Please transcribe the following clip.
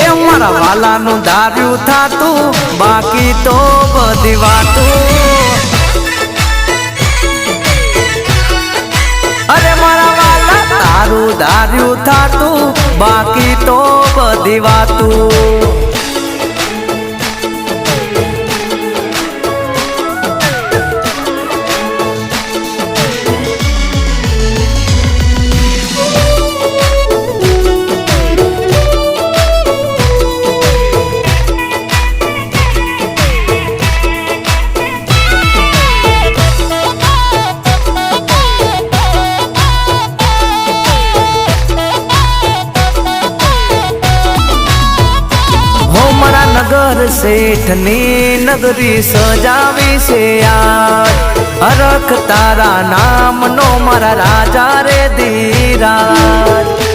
એ મારા વાલાનું ધાર્યું થાતું બાકી તો બધી વાતું અરે મારા વાલા તારું ધાર્યું થાતું બાકી તો બધી વાતું नगर सेठनी नगरी सजावी से आज हरख तारा नाम नो मारा राजा रे धीराज